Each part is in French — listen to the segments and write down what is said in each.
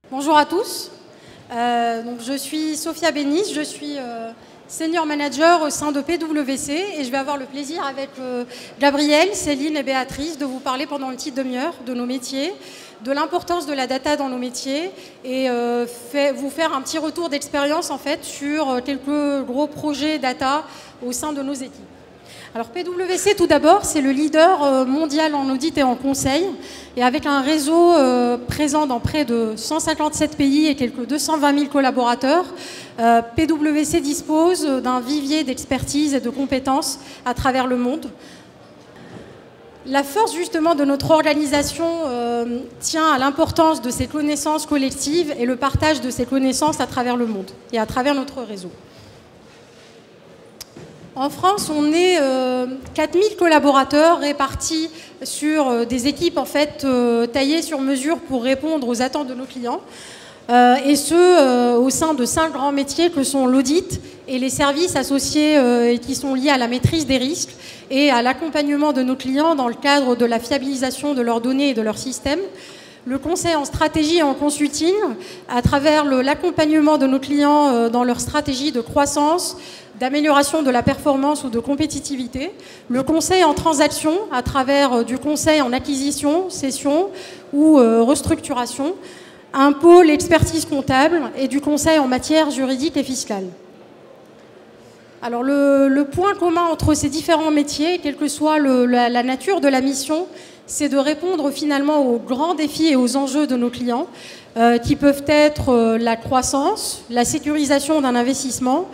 Bonjour à tous. Je suis Sophia Bénis, je suis senior manager au sein de PwC et je vais avoir le plaisir avec Gabriel, Céline et Béatrice de vous parler pendant une petite demi-heure de nos métiers, de l'importance de la data dans nos métiers et vous faire un petit retour d'expérience en fait sur quelques gros projets data au sein de nos équipes. Alors PwC tout d'abord, c'est le leader mondial en audit et en conseil et avec un réseau présent dans près de 157 pays et quelques 220 000 collaborateurs, PwC dispose d'un vivier d'expertise et de compétences à travers le monde. La force justement de notre organisation tient à l'importance de ces connaissances collectives et le partage de ces connaissances à travers le monde et à travers notre réseau. En France, on est 4000 collaborateurs répartis sur des équipes en fait, taillées sur mesure pour répondre aux attentes de nos clients. Et ce, au sein de 5 grands métiers que sont l'audit et les services associés et qui sont liés à la maîtrise des risques et à l'accompagnement de nos clients dans le cadre de la fiabilisation de leurs données et de leurs systèmes. Le conseil en stratégie et en consulting à travers l'accompagnement de nos clients dans leur stratégie de croissance, d'amélioration de la performance ou de compétitivité. Le conseil en transaction à travers du conseil en acquisition, cession ou restructuration. Un pôle expertise comptable et du conseil en matière juridique et fiscale. Alors le point commun entre ces différents métiers, quelle que soit la nature de la mission, c'est de répondre finalement aux grands défis et aux enjeux de nos clients, qui peuvent être la croissance, la sécurisation d'un investissement,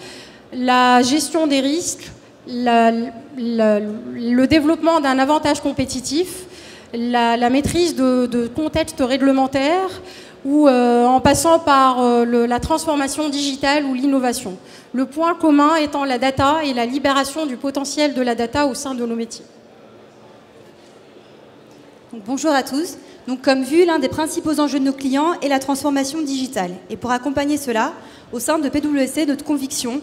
la gestion des risques, le développement d'un avantage compétitif, la maîtrise de contextes réglementaires, ou en passant par la transformation digitale ou l'innovation. Le point commun étant la data et la libération du potentiel de la data au sein de nos métiers. Donc, bonjour à tous. Donc, comme vu, l'un des principaux enjeux de nos clients est la transformation digitale. Et pour accompagner cela, au sein de PwC, notre conviction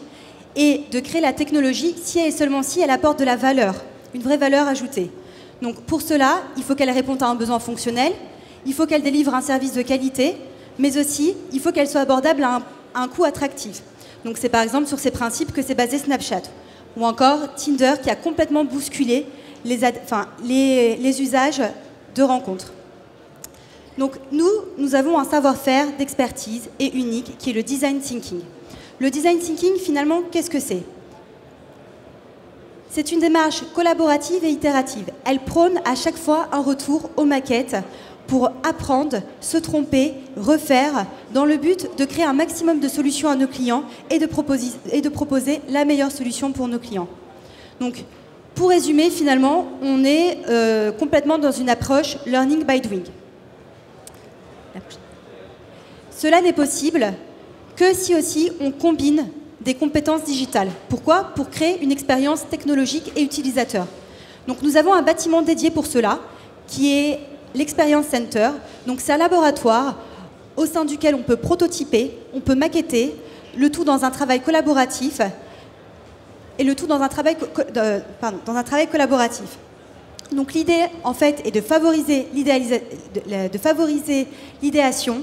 est de créer la technologie si et seulement si elle apporte de la valeur, une vraie valeur ajoutée. Donc pour cela, il faut qu'elle réponde à un besoin fonctionnel, il faut qu'elle délivre un service de qualité, mais aussi il faut qu'elle soit abordable à un coût attractif. Donc c'est par exemple sur ces principes que s'est basé Snapchat, ou encore Tinder qui a complètement bousculé les usages de rencontres. Donc nous avons un savoir-faire d'expertise et unique qui est le design thinking. Le design thinking, finalement, qu'est-ce que c'est? C'est une démarche collaborative et itérative. Elle prône à chaque fois un retour aux maquettes pour apprendre, se tromper, refaire, dans le but de créer un maximum de solutions à nos clients et de proposer la meilleure solution pour nos clients. Donc, pour résumer, finalement, on est complètement dans une approche learning by doing. Cela n'est possible que si aussi on combine des compétences digitales. Pourquoi? Pour créer une expérience technologique et utilisateur. Donc nous avons un bâtiment dédié pour cela, qui est l'Experience Center. Donc c'est un laboratoire au sein duquel on peut prototyper, on peut maqueter, le tout dans un travail collaboratif, et le tout dans un travail collaboratif. Donc l'idée, en fait, est de favoriser l'idéation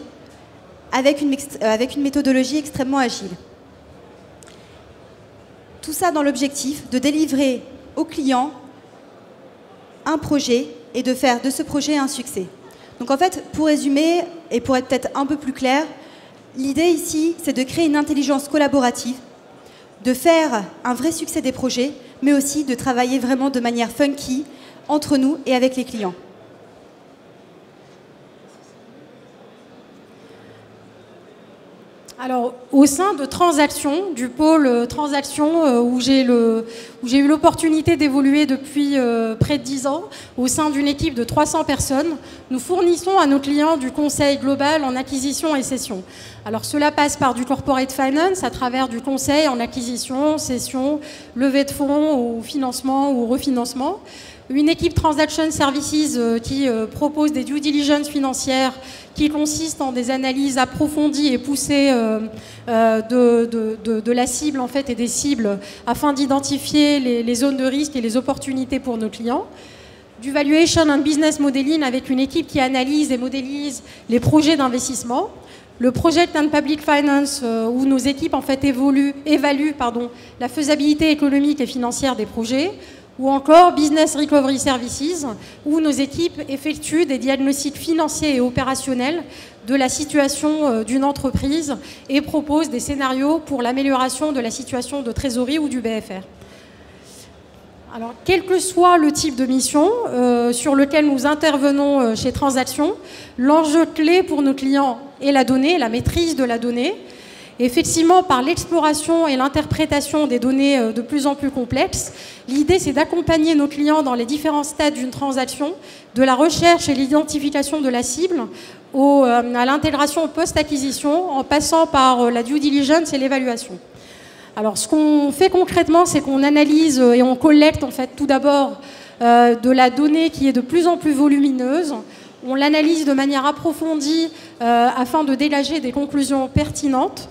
avec une méthodologie extrêmement agile. Tout ça dans l'objectif de délivrer aux clients un projet et de faire de ce projet un succès. Donc en fait, pour résumer et pour être peut-être un peu plus clair, l'idée ici, c'est de créer une intelligence collaborative, de faire un vrai succès des projets, mais aussi de travailler vraiment de manière funky entre nous et avec les clients. Alors, au sein de Transactions, du pôle Transactions, où j'ai eu l'opportunité d'évoluer depuis près de 10 ans, au sein d'une équipe de 300 personnes, nous fournissons à nos clients du conseil global en acquisition et cession. Alors, cela passe par du corporate finance, à travers du conseil en acquisition, cession, levée de fonds, ou financement ou refinancement. Une équipe Transaction Services qui propose des due diligence financières qui consistent en des analyses approfondies et poussées de la cible en fait, et des cibles afin d'identifier les zones de risque et les opportunités pour nos clients. Du valuation and business modeling avec une équipe qui analyse et modélise les projets d'investissement. le Project and Public Finance, où nos équipes en fait évaluent la faisabilité économique et financière des projets, ou encore Business Recovery Services, où nos équipes effectuent des diagnostics financiers et opérationnels de la situation d'une entreprise et proposent des scénarios pour l'amélioration de la situation de trésorerie ou du BFR. Alors, quel que soit le type de mission sur lequel nous intervenons chez Transactions, l'enjeu clé pour nos clients est la donnée, la maîtrise de la donnée. Effectivement, par l'exploration et l'interprétation des données de plus en plus complexes, l'idée c'est d'accompagner nos clients dans les différents stades d'une transaction, de la recherche et l'identification de la cible à l'intégration post-acquisition, en passant par la due diligence et l'évaluation. Alors, ce qu'on fait concrètement, c'est qu'on analyse et on collecte en fait tout d'abord de la donnée qui est de plus en plus volumineuse. On l'analyse de manière approfondie afin de dégager des conclusions pertinentes.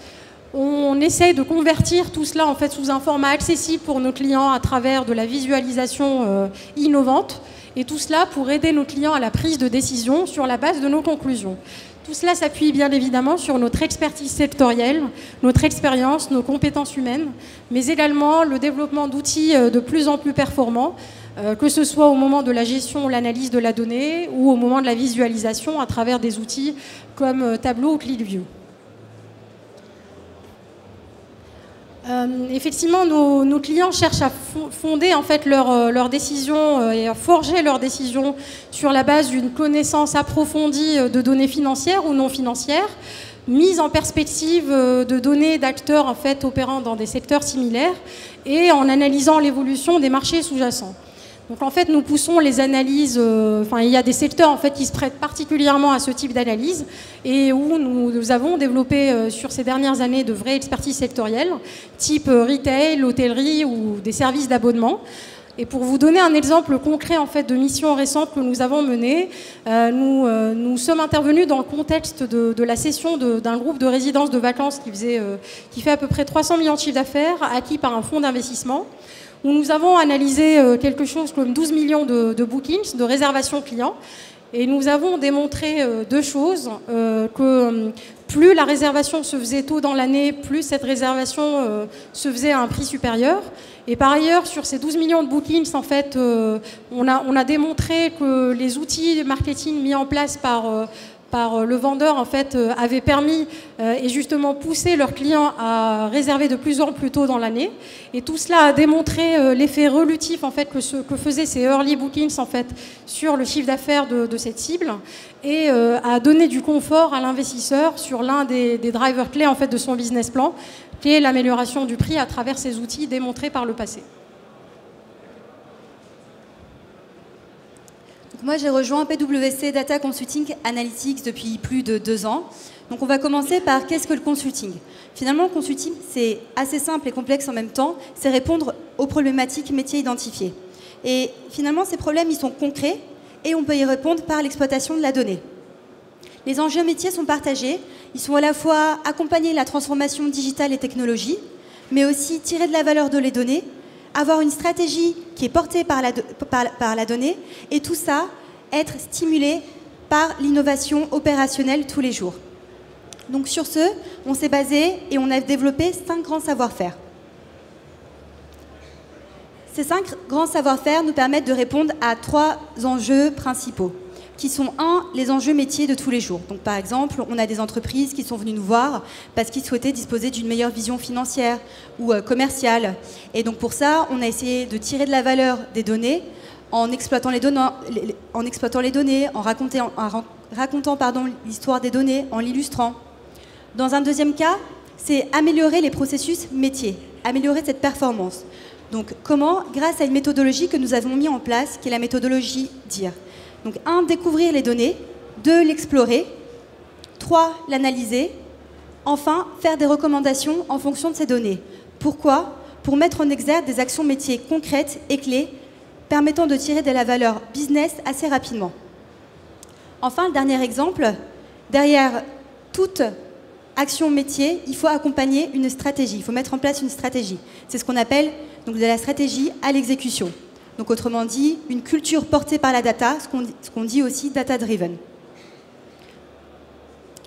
On essaye de convertir tout cela en fait sous un format accessible pour nos clients à travers de la visualisation innovante. Et tout cela pour aider nos clients à la prise de décision sur la base de nos conclusions. Tout cela s'appuie bien évidemment sur notre expertise sectorielle, notre expérience, nos compétences humaines, mais également le développement d'outils de plus en plus performants, que ce soit au moment de la gestion ou l'analyse de la donnée ou au moment de la visualisation à travers des outils comme Tableau ou ClickView. Effectivement, nos clients cherchent à fonder en fait leurs décisions et à forger leurs décisions sur la base d'une connaissance approfondie de données financières ou non financières, mise en perspective de données d'acteurs en fait opérant dans des secteurs similaires et en analysant l'évolution des marchés sous-jacents. Donc en fait, nous poussons les analyses, il y a des secteurs en fait qui se prêtent particulièrement à ce type d'analyse et où nous avons développé sur ces dernières années de vraies expertises sectorielles, type retail, hôtellerie ou des services d'abonnement. Et pour vous donner un exemple concret en fait de mission récente que nous avons menée, nous sommes intervenus dans le contexte de la cession d'un groupe de résidences de vacances qui fait à peu près 300 millions de chiffres d'affaires, acquis par un fonds d'investissement, où nous avons analysé quelque chose comme 12 millions de bookings, de réservations clients. Et nous avons démontré deux choses, que plus la réservation se faisait tôt dans l'année, plus cette réservation se faisait à un prix supérieur. Et par ailleurs, sur ces 12 millions de bookings, en fait, on a démontré que les outils marketing mis en place par le vendeur en fait, avait permis et justement poussé leurs clients à réserver de plus en plus tôt dans l'année. Et tout cela a démontré l'effet relutif en fait, que faisaient ces early bookings en fait, sur le chiffre d'affaires de cette cible et a donné du confort à l'investisseur sur l'un des drivers clés en fait, de son business plan, qui est l'amélioration du prix à travers ces outils démontrés par le passé. Moi, j'ai rejoint PwC Data Consulting Analytics depuis plus de 2 ans. Donc, on va commencer par qu'est-ce que le consulting? Finalement, le consulting, c'est assez simple et complexe en même temps. C'est répondre aux problématiques métiers identifiées. Et finalement, ces problèmes, ils sont concrets et on peut y répondre par l'exploitation de la donnée. Les enjeux métiers sont partagés. Ils sont à la fois accompagner la transformation digitale et technologie, mais aussi tirer de la valeur de les données, avoir une stratégie qui est portée par la donnée, et tout ça être stimulé par l'innovation opérationnelle tous les jours. Donc sur ce, on s'est basé et on a développé 5 grands savoir-faire. Ces 5 grands savoir-faire nous permettent de répondre à 3 enjeux principaux, qui sont les enjeux métiers de tous les jours. Donc par exemple, on a des entreprises qui sont venues nous voir parce qu'ils souhaitaient disposer d'une meilleure vision financière ou commerciale. Et donc pour ça, on a essayé de tirer de la valeur des données en exploitant les données, en racontant l'histoire des données, en l'illustrant. Dans un deuxième cas, c'est améliorer les processus métiers, améliorer cette performance. Donc comment? Grâce à une méthodologie que nous avons mis en place, qui est la méthodologie DIR. Donc 1, découvrir les données, 2, l'explorer, 3, l'analyser, enfin, faire des recommandations en fonction de ces données. Pourquoi? Pour mettre en exergue des actions métiers concrètes et clés, permettant de tirer de la valeur business assez rapidement. Enfin, le dernier exemple, derrière toute action métier, il faut accompagner une stratégie, il faut mettre en place une stratégie. C'est ce qu'on appelle donc, de la stratégie à l'exécution. Donc autrement dit, une culture portée par la data, ce qu'on dit aussi data-driven.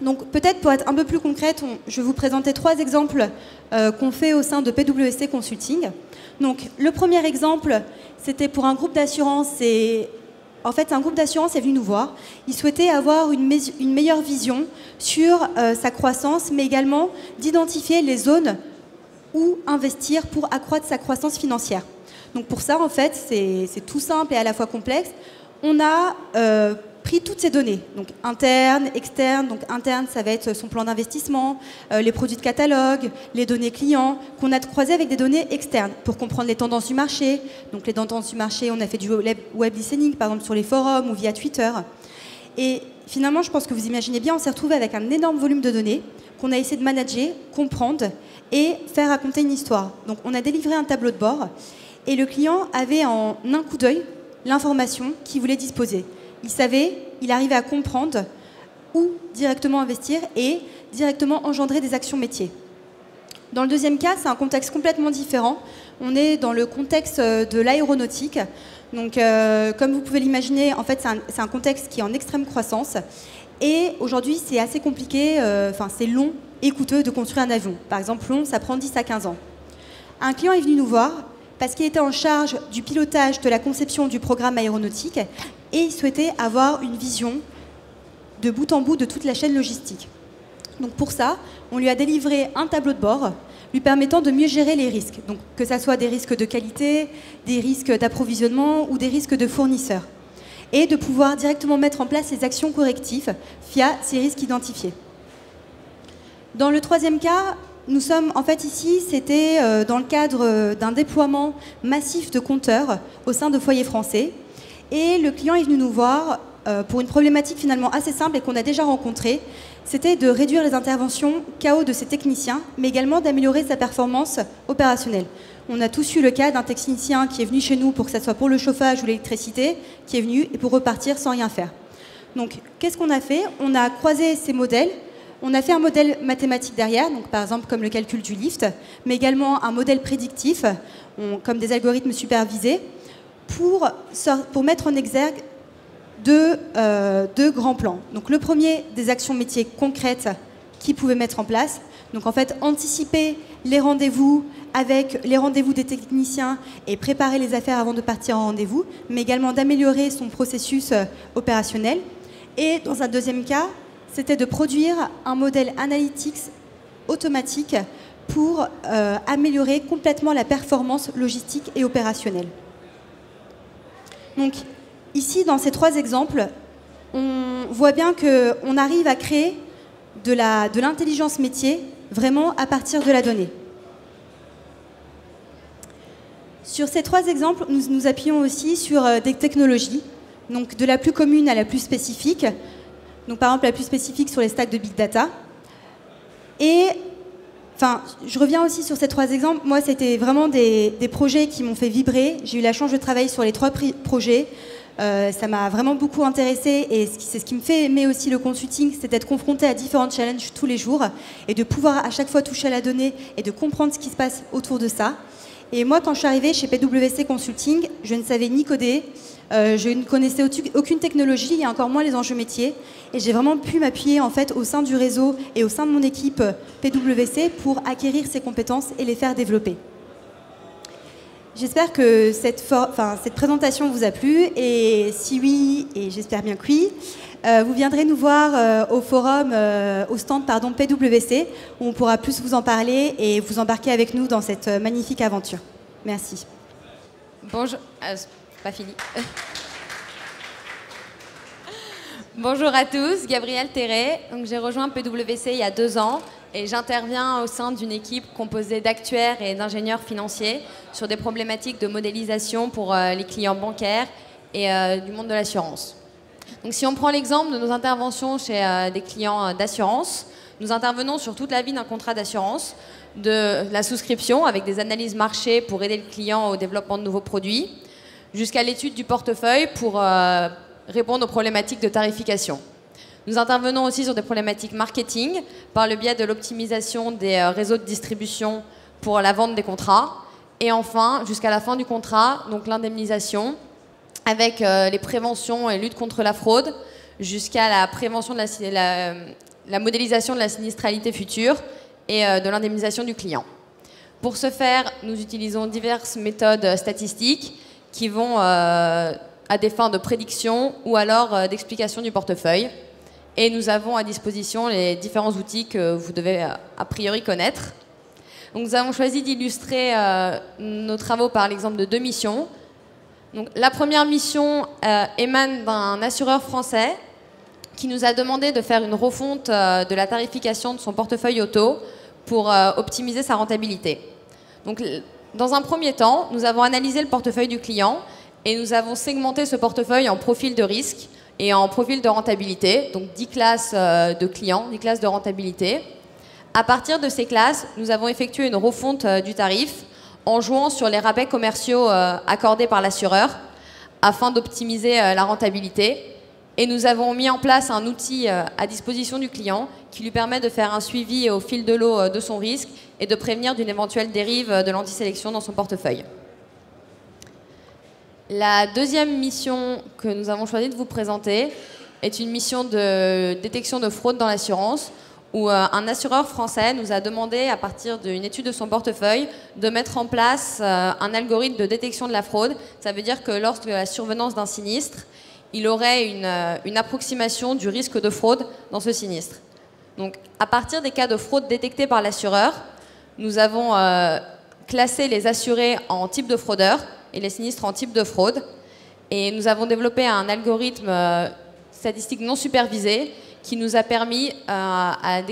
Donc peut-être pour être un peu plus concrète, je vais vous présenter 3 exemples qu'on fait au sein de PwC Consulting. Donc le premier exemple, c'était pour un groupe d'assurance. En fait, un groupe d'assurance est venu nous voir. Il souhaitait avoir une meilleure vision sur sa croissance, mais également d'identifier les zones où investir pour accroître sa croissance financière. Donc pour ça, en fait, c'est tout simple et à la fois complexe. On a pris toutes ces données, donc internes, externes. Donc interne, ça va être son plan d'investissement, les produits de catalogue, les données clients, qu'on a croisées avec des données externes pour comprendre les tendances du marché. Donc les tendances du marché, on a fait du web listening, par exemple sur les forums ou via Twitter. Et finalement, je pense que vous imaginez bien, on s'est retrouvé avec un énorme volume de données qu'on a essayé de manager, comprendre et faire raconter une histoire. Donc on a délivré un tableau de bord et le client avait en un coup d'œil l'information qu'il voulait disposer. Il savait, il arrivait à comprendre où directement investir et directement engendrer des actions métiers. Dans le deuxième cas, c'est un contexte complètement différent. On est dans le contexte de l'aéronautique. Donc, comme vous pouvez l'imaginer, en fait, c'est un contexte qui est en extrême croissance. Et aujourd'hui, c'est assez compliqué, c'est long et coûteux de construire un avion. Par exemple, long, ça prend 10 à 15 ans. Un client est venu nous voir parce qu'il était en charge du pilotage de la conception du programme aéronautique et il souhaitait avoir une vision de bout en bout de toute la chaîne logistique. Donc pour ça, on lui a délivré un tableau de bord lui permettant de mieux gérer les risques, donc que ce soit des risques de qualité, des risques d'approvisionnement ou des risques de fournisseurs, et de pouvoir directement mettre en place les actions correctives via ces risques identifiés. Dans le troisième cas, nous sommes en fait ici, c'était dans le cadre d'un déploiement massif de compteurs au sein de foyers français. Et le client est venu nous voir pour une problématique finalement assez simple et qu'on a déjà rencontrée. C'était de réduire les interventions KO de ses techniciens, mais également d'améliorer sa performance opérationnelle. On a tous eu le cas d'un technicien qui est venu chez nous pour que ce soit pour le chauffage ou l'électricité, qui est venu et pour repartir sans rien faire. Donc, qu'est-ce qu'on a fait? On a croisé ces modèles. On a fait un modèle mathématique derrière, donc par exemple comme le calcul du lift, mais également un modèle prédictif, comme des algorithmes supervisés, pour mettre en exergue deux grands plans. Donc le premier, des actions métiers concrètes qu'ils pouvaient mettre en place. Donc en fait, anticiper les rendez-vous avec les rendez-vous des techniciens et préparer les affaires avant de partir en rendez-vous, mais également d'améliorer son processus opérationnel. Et dans un deuxième cas, c'était de produire un modèle analytics automatique pour améliorer complètement la performance logistique et opérationnelle. Donc ici, dans ces 3 exemples, on voit bien qu'on arrive à créer de l'intelligence métier vraiment à partir de la donnée. Sur ces 3 exemples, nous nous appuyons aussi sur des technologies, donc de la plus commune à la plus spécifique. Donc par exemple, la plus spécifique sur les stacks de Big Data. Et je reviens aussi sur ces 3 exemples. Moi, c'était vraiment des projets qui m'ont fait vibrer. J'ai eu la chance de travailler sur les 3 projets. Ça m'a vraiment beaucoup intéressée et c'est ce qui me fait aimer aussi le consulting, c'est d'être confronté à différents challenges tous les jours et de pouvoir à chaque fois toucher à la donnée et de comprendre ce qui se passe autour de ça. Et moi, quand je suis arrivée chez PwC Consulting, je ne savais ni coder, je ne connaissais aucune technologie et encore moins les enjeux métiers. Et j'ai vraiment pu m'appuyer en fait au sein du réseau et au sein de mon équipe PwC pour acquérir ces compétences et les faire développer. J'espère que cette présentation vous a plu et si oui, et j'espère bien que oui, vous viendrez nous voir au forum, au stand PwC, où on pourra plus vous en parler et vous embarquer avec nous dans cette magnifique aventure. Merci. Bonjour, pas fini. Bonjour à tous, Gabrielle Terré. J'ai rejoint PwC il y a 2 ans et j'interviens au sein d'une équipe composée d'actuaires et d'ingénieurs financiers sur des problématiques de modélisation pour les clients bancaires et du monde de l'assurance. Donc si on prend l'exemple de nos interventions chez des clients d'assurance, nous intervenons sur toute la vie d'un contrat d'assurance, de la souscription avec des analyses marché pour aider le client au développement de nouveaux produits, jusqu'à l'étude du portefeuille pour répondre aux problématiques de tarification. Nous intervenons aussi sur des problématiques marketing par le biais de l'optimisation des réseaux de distribution pour la vente des contrats. Et enfin, jusqu'à la fin du contrat, donc l'indemnisation avec les préventions et lutte contre la fraude, jusqu'à la prévention de la modélisation de la sinistralité future et de l'indemnisation du client. Pour ce faire, nous utilisons diverses méthodes statistiques qui vont à des fins de prédiction ou alors d'explication du portefeuille. Et nous avons à disposition les différents outils que vous devez a priori connaître. Donc, nous avons choisi d'illustrer nos travaux par l'exemple de 2 missions. Donc, la première mission émane d'un assureur français qui nous a demandé de faire une refonte de la tarification de son portefeuille auto pour optimiser sa rentabilité. Donc, dans un premier temps, nous avons analysé le portefeuille du client et nous avons segmenté ce portefeuille en profil de risque et en profil de rentabilité, donc 10 classes de clients, 10 classes de rentabilité. À partir de ces classes, nous avons effectué une refonte du tarif en jouant sur les rabais commerciaux accordés par l'assureur afin d'optimiser la rentabilité. Et nous avons mis en place un outil à disposition du client qui lui permet de faire un suivi au fil de l'eau de son risque et de prévenir d'une éventuelle dérive de l'antisélection dans son portefeuille. La deuxième mission que nous avons choisi de vous présenter est une mission de détection de fraude dans l'assurance où un assureur français nous a demandé, à partir d'une étude de son portefeuille, de mettre en place un algorithme de détection de la fraude. Ça veut dire que lorsque la survenance d'un sinistre, il aurait une approximation du risque de fraude dans ce sinistre. Donc, à partir des cas de fraude détectés par l'assureur, nous avons classé les assurés en type de fraudeur et les sinistres en type de fraude. Et nous avons développé un algorithme statistique non supervisé qui nous a permis, à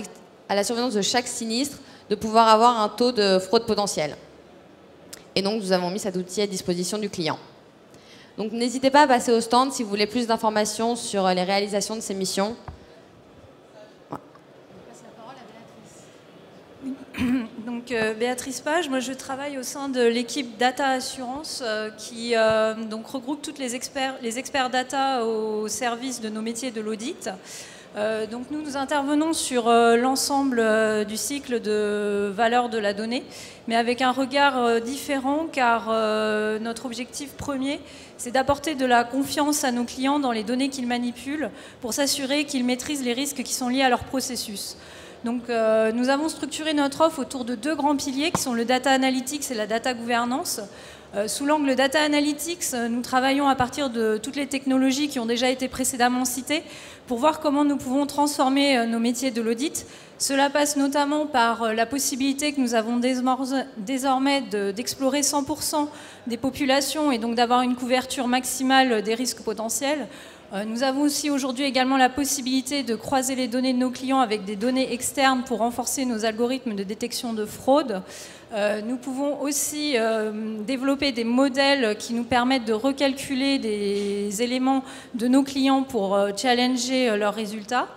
la survenance de chaque sinistre, de pouvoir avoir un taux de fraude potentiel. Et donc, nous avons mis cet outil à disposition du client. Donc, n'hésitez pas à passer au stand si vous voulez plus d'informations sur les réalisations de ces missions. Ouais. Donc, Béatrice Page, moi je travaille au sein de l'équipe Data Assurance qui donc regroupe tous les experts data au service de nos métiers de l'audit. Donc nous intervenons sur l'ensemble du cycle de valeur de la donnée, mais avec un regard différent car notre objectif premier, c'est d'apporter de la confiance à nos clients dans les données qu'ils manipulent pour s'assurer qu'ils maîtrisent les risques qui sont liés à leur processus. Donc nous avons structuré notre offre autour de 2 grands piliers qui sont le data analytics et la data gouvernance. Sous l'angle data analytics, nous travaillons à partir de toutes les technologies qui ont déjà été précédemment citées pour voir comment nous pouvons transformer nos métiers de l'audit. Cela passe notamment par la possibilité que nous avons désormais d'explorer 100% des populations et donc d'avoir une couverture maximale des risques potentiels. Nous avons aussi aujourd'hui également la possibilité de croiser les données de nos clients avec des données externes pour renforcer nos algorithmes de détection de fraude. Nous pouvons aussi développer des modèles qui nous permettent de recalculer des éléments de nos clients pour challenger leurs résultats.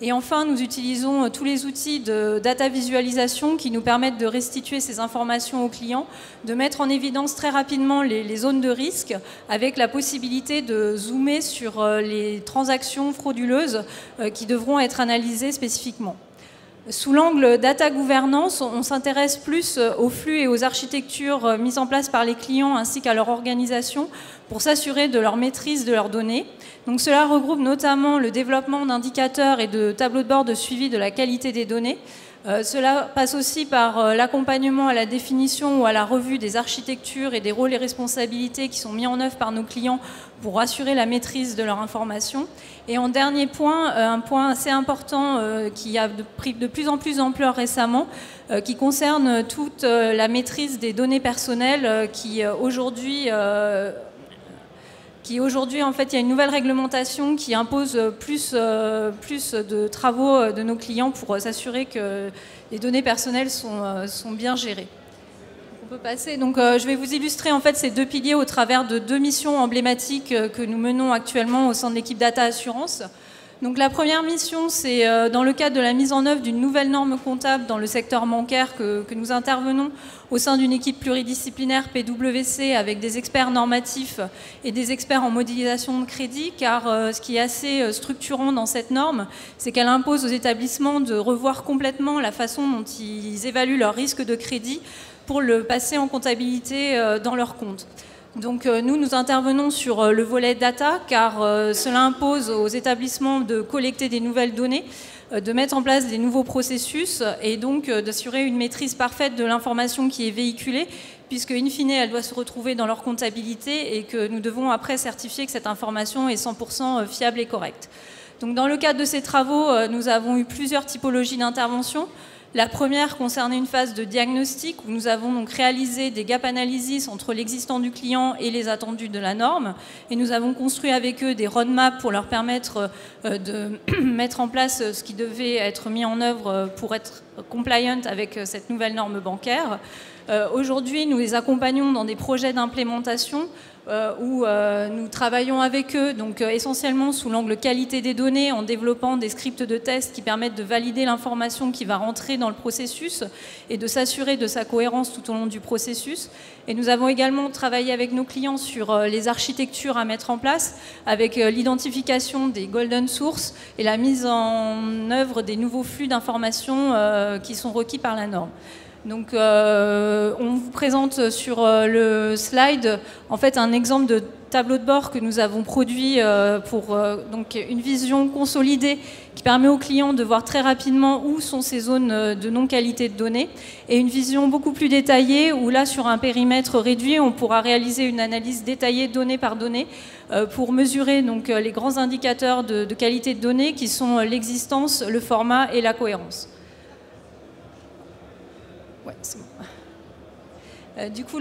Et enfin, nous utilisons tous les outils de data visualisation qui nous permettent de restituer ces informations aux clients, de mettre en évidence très rapidement les zones de risque avec la possibilité de zoomer sur les transactions frauduleuses qui devront être analysées spécifiquement. Sous l'angle data gouvernance, on s'intéresse plus aux flux et aux architectures mises en place par les clients ainsi qu'à leur organisation pour s'assurer de leur maîtrise de leurs données. Donc cela regroupe notamment le développement d'indicateurs et de tableaux de bord de suivi de la qualité des données. Cela passe aussi par l'accompagnement à la définition ou à la revue des architectures et des rôles et responsabilités qui sont mis en œuvre par nos clients pour assurer la maîtrise de leur information. Et en dernier point, un point assez important qui a pris de plus en plus d'ampleur récemment, qui concerne toute la maîtrise des données personnelles qui aujourd'hui, en fait, il y a une nouvelle réglementation qui impose plus de travaux de nos clients pour s'assurer que les données personnelles sont bien gérées. On peut passer. Donc, je vais vous illustrer en fait ces 2 piliers au travers de 2 missions emblématiques que nous menons actuellement au sein de l'équipe Data Assurance. Donc, la première mission, c'est dans le cadre de la mise en œuvre d'une nouvelle norme comptable dans le secteur bancaire que nous intervenons au sein d'une équipe pluridisciplinaire PwC avec des experts normatifs et des experts en modélisation de crédit, car ce qui est assez structurant dans cette norme, c'est qu'elle impose aux établissements de revoir complètement la façon dont ils évaluent leur risque de crédit pour le passer en comptabilité dans leur compte. Donc nous intervenons sur le volet data car cela impose aux établissements de collecter des nouvelles données de mettre en place des nouveaux processus et donc d'assurer une maîtrise parfaite de l'information qui est véhiculée, puisque in fine, elle doit se retrouver dans leur comptabilité et que nous devons après certifier que cette information est 100% fiable et correcte. Donc, dans le cadre de ces travaux, nous avons eu plusieurs typologies d'intervention. La première concernait une phase de diagnostic où nous avons donc réalisé des gap analysis entre l'existant du client et les attendus de la norme. Et nous avons construit avec eux des roadmaps pour leur permettre de mettre en place ce qui devait être mis en œuvre pour être compliant avec cette nouvelle norme bancaire. Aujourd'hui, nous les accompagnons dans des projets d'implémentation où nous travaillons avec eux, donc essentiellement sous l'angle qualité des données, en développant des scripts de test qui permettent de valider l'information qui va rentrer dans le processus et de s'assurer de sa cohérence tout au long du processus. Et nous avons également travaillé avec nos clients sur les architectures à mettre en place, avec l'identification des golden sources et la mise en œuvre des nouveaux flux d'informations qui sont requis par la norme. Donc, on vous présente sur le slide en fait un exemple de tableau de bord que nous avons produit pour donc une vision consolidée qui permet aux clients de voir très rapidement où sont ces zones de non-qualité de données, et une vision beaucoup plus détaillée où là, sur un périmètre réduit, on pourra réaliser une analyse détaillée donnée par donnée pour mesurer donc les grands indicateurs de qualité de données qui sont l'existence, le format et la cohérence. Ouais, c'est bon. Du coup,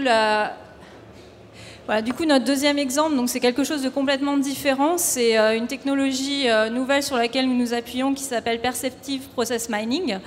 notre deuxième exemple, c'est quelque chose de complètement différent. C'est une technologie nouvelle sur laquelle nous nous appuyons qui s'appelle Perceptive Process Mining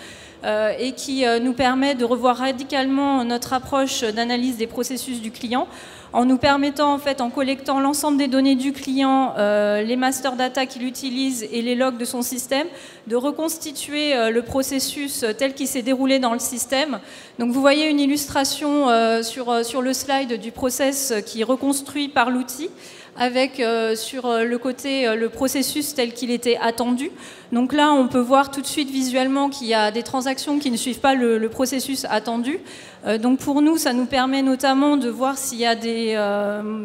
et qui nous permet de revoir radicalement notre approche d'analyse des processus du client en nous permettant, en fait, en collectant l'ensemble des données du client, les master data qu'il utilise et les logs de son système, de reconstituer le processus tel qu'il s'est déroulé dans le système. Donc vous voyez une illustration sur le slide du process qui est reconstruit par l'outil, avec sur le côté le processus tel qu'il était attendu. Donc là, on peut voir tout de suite visuellement qu'il y a des transactions qui ne suivent pas le processus attendu. Donc pour nous, ça nous permet notamment de voir s'il y a des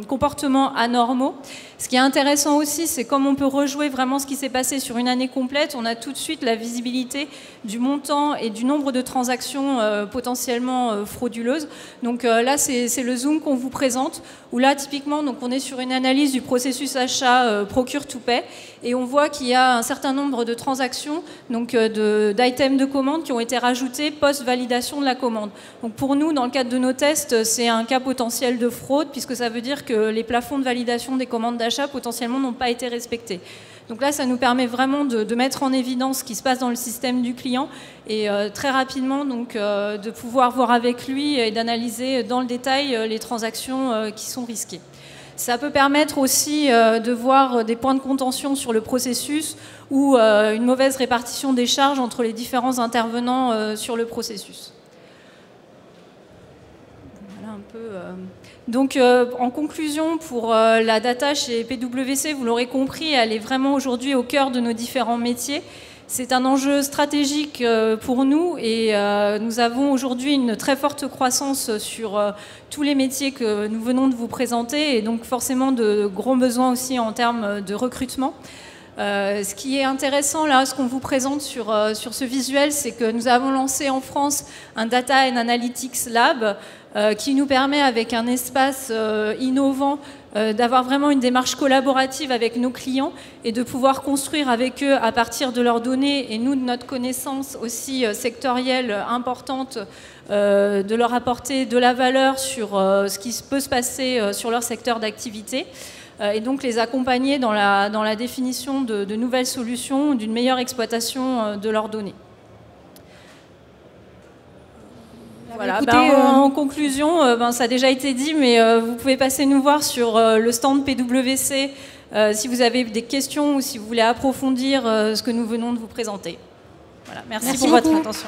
comportements anormaux. Ce qui est intéressant aussi, c'est comme on peut rejouer vraiment ce qui s'est passé sur une année complète, on a tout de suite la visibilité du montant et du nombre de transactions potentiellement frauduleuses. Donc là, c'est le zoom qu'on vous présente, où là, typiquement, donc, on est sur une analyse du processus achat procure-to-pay, et on voit qu'il y a un certain nombre de transactions, donc d'items de commande qui ont été rajoutés post-validation de la commande. Donc pour nous, dans le cadre de nos tests, c'est un cas potentiel de fraude, puisque ça veut dire que les plafonds de validation des commandes d'achat potentiellement n'ont pas été respectés. Donc là, ça nous permet vraiment de mettre en évidence ce qui se passe dans le système du client et très rapidement donc, de pouvoir voir avec lui et d'analyser dans le détail les transactions qui sont risquées. Ça peut permettre aussi de voir des points de contention sur le processus ou une mauvaise répartition des charges entre les différents intervenants sur le processus. Voilà un peu... Donc, en conclusion, pour la data chez PwC, vous l'aurez compris, elle est vraiment aujourd'hui au cœur de nos différents métiers. C'est un enjeu stratégique pour nous et nous avons aujourd'hui une très forte croissance sur tous les métiers que nous venons de vous présenter et donc forcément de gros besoins aussi en termes de recrutement. Ce qui est intéressant là, ce qu'on vous présente sur ce visuel, c'est que nous avons lancé en France un Data and Analytics Lab qui nous permet, avec un espace innovant, d'avoir vraiment une démarche collaborative avec nos clients et de pouvoir construire avec eux à partir de leurs données et nous de notre connaissance aussi sectorielle importante, de leur apporter de la valeur sur ce qui peut se passer sur leur secteur d'activité. Et donc les accompagner dans la définition de nouvelles solutions, d'une meilleure exploitation de leurs données. Voilà, en conclusion, ça a déjà été dit, mais vous pouvez passer nous voir sur le stand PwC si vous avez des questions ou si vous voulez approfondir ce que nous venons de vous présenter. Voilà, merci pour votre attention.